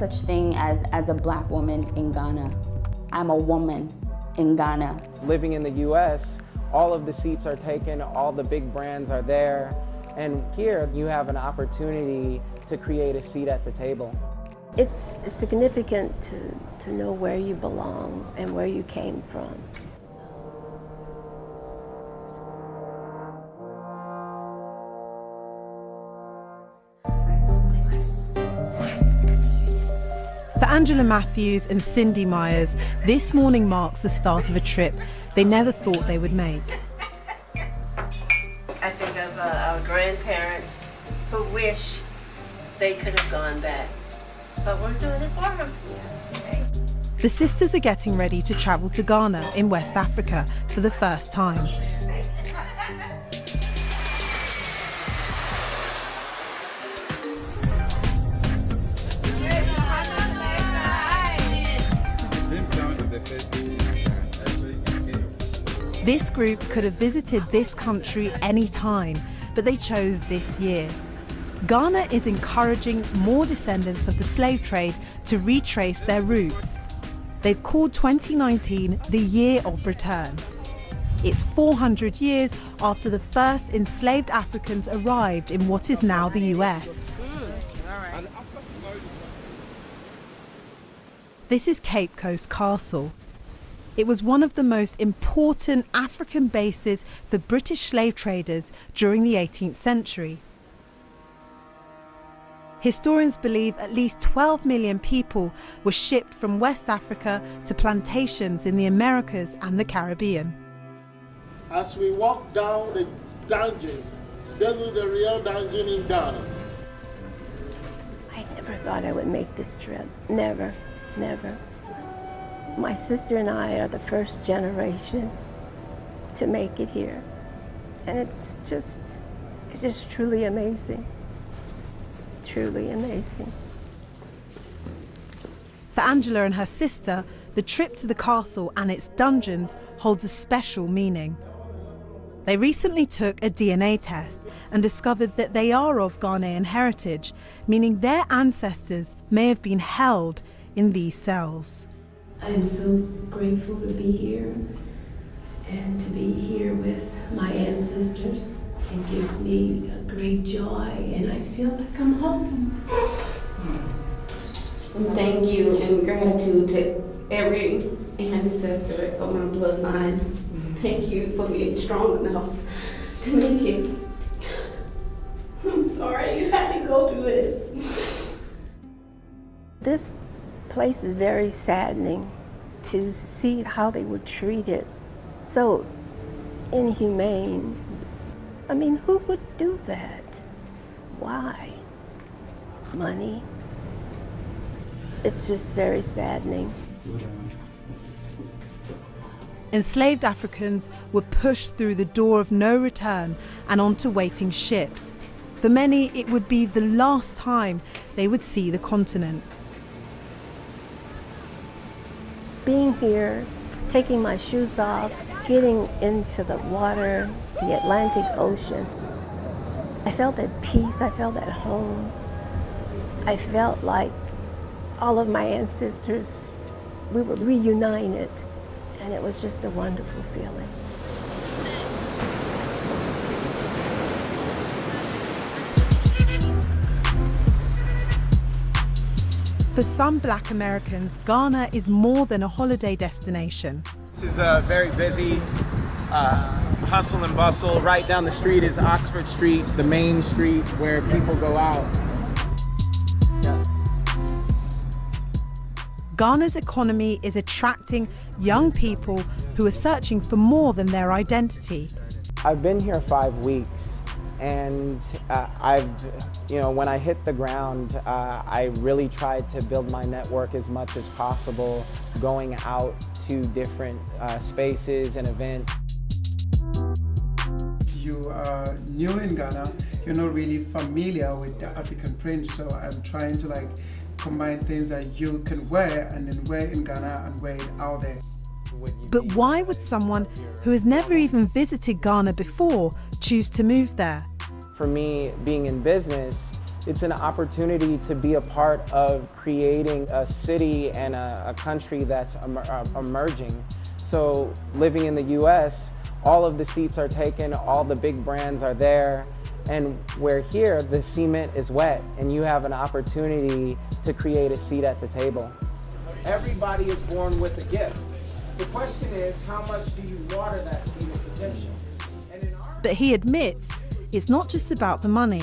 such thing as a black woman in Ghana. I'm a woman in Ghana. Living in the US, all of the seats are taken, all the big brands are there, and here you have an opportunity to create a seat at the table. It's significant to know where you belong and where you came from. For Angela Matthews and Cindy Myers, this morning marks the start of a trip they never thought they would make. I think of our grandparents who wish they could have gone back, but we're doing it for them. Okay. The sisters are getting ready to travel to Ghana in West Africa for the first time. This group could have visited this country any time, but they chose this year. Ghana is encouraging more descendants of the slave trade to retrace their roots. They've called 2019 the Year of Return. It's 400 years after the first enslaved Africans arrived in what is now the US. This is Cape Coast Castle. It was one of the most important African bases for British slave traders during the 18th century. Historians believe at least 12 million people were shipped from West Africa to plantations in the Americas and the Caribbean. As we walk down the dungeons, this is the real dungeon in Ghana. I never thought I would make this trip. Never, never. My sister and I are the first generation to make it here. And it's just truly amazing. Truly amazing. For Angela and her sister, the trip to the castle and its dungeons holds a special meaning. They recently took a DNA test and discovered that they are of Ghanaian heritage, meaning their ancestors may have been held in these cells. I'm so grateful to be here and to be here with my ancestors. It gives me a great joy and I feel like I'm home. And thank you and gratitude to every ancestor of my bloodline. Thank you for being strong enough to make it. I'm sorry you had to go through this. This place is very saddening to see how they were treated. So inhumane. I mean, who would do that? Why? Money? It's just very saddening. Enslaved Africans were pushed through the door of no return and onto waiting ships. For many, it would be the last time they would see the continent. Being here, taking my shoes off, getting into the water, the Atlantic Ocean, I felt at peace, I felt at home. I felt like all of my ancestors, we were reunited, and it was just a wonderful feeling. For some Black Americans, Ghana is more than a holiday destination. This is a very busy hustle and bustle. Right down the street is Oxford Street, the main street where people go out. Yeah. Ghana's economy is attracting young people who are searching for more than their identity. I've been here 5 weeks, and when I hit the ground, I really tried to build my network as much as possible, going out to different spaces and events. You are new in Ghana, you're not really familiar with the African print, so I'm trying to combine things that you can wear and then wear in Ghana and wear it out there. But why would someone who has never even visited Ghana before choose to move there? For me, being in business, It's an opportunity to be a part of creating a city and a country that's emerging. So living in the US, all of the seats are taken, all the big brands are there, and where here, the cement is wet, and you have an opportunity to create a seat at the table. Everybody is born with a gift. The question is, how much do you water that seed of potential? But he admits it's not just about the money.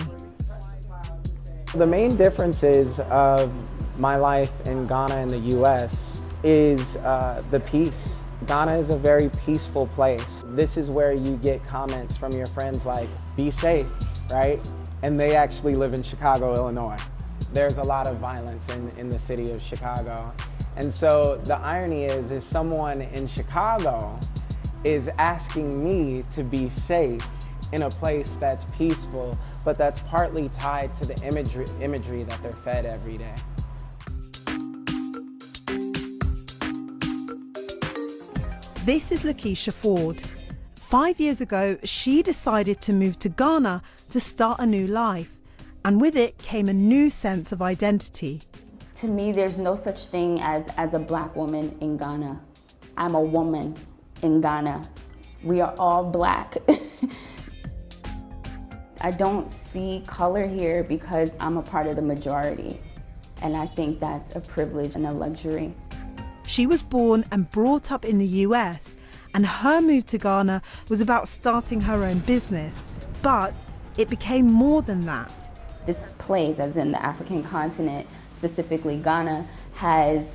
The main differences of my life in Ghana and the US is the peace. Ghana is a very peaceful place. This is where you get comments from your friends like, be safe, right? And they actually live in Chicago, Illinois. There's a lot of violence in the city of Chicago. And so the irony is someone in Chicago is asking me to be safe in a place that's peaceful, but that's partly tied to the imagery that they're fed every day. This is Lakeisha Ford. 5 years ago, she decided to move to Ghana to start a new life. And with it came a new sense of identity. To me, there's no such thing as a black woman in Ghana. I'm a woman in Ghana. We are all black. I don't see color here because I'm a part of the majority. And I think that's a privilege and a luxury. She was born and brought up in the US, and her move to Ghana was about starting her own business. But it became more than that. This place, as in the African continent, specifically Ghana, has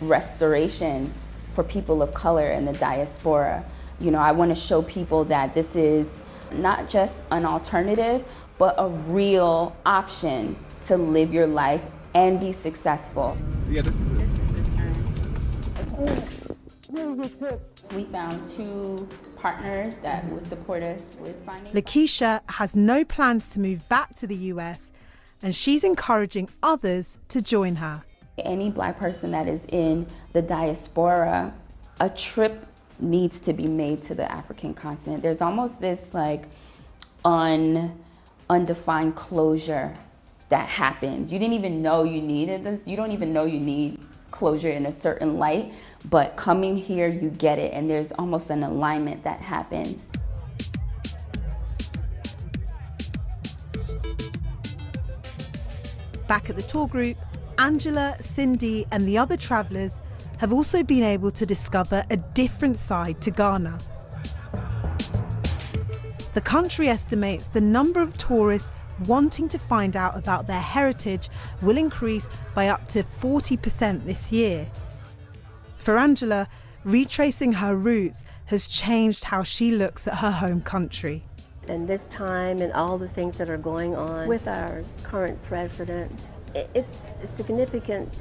restoration for people of color in the diaspora. You know, I want to show people that this is not just an alternative, but a real option to live your life and be successful. Yeah, this is the turn. We found 2 partners that would support us with finding. Lakeisha has no plans to move back to the US, and she's encouraging others to join her. Any black person that is in the diaspora, a trip needs to be made to the African continent. There's almost this like undefined closure that happens. You didn't even know you needed this. You don't even know you need closure in a certain light, but coming here, you get it, and there's almost an alignment that happens. Back at the tour group, Angela, Cindy, and the other travellers have also been able to discover a different side to Ghana. The country estimates the number of tourists wanting to find out about their heritage will increase by up to 40% this year. For Angela, retracing her roots has changed how she looks at her home country. And this time and all the things that are going on with our current president, it's significant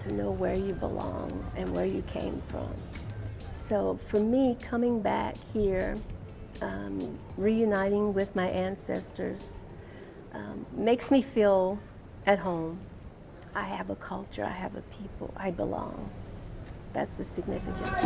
to know where you belong and where you came from. So for me, coming back here, reuniting with my ancestors, makes me feel at home. I have a culture, I have a people, I belong. That's the significance.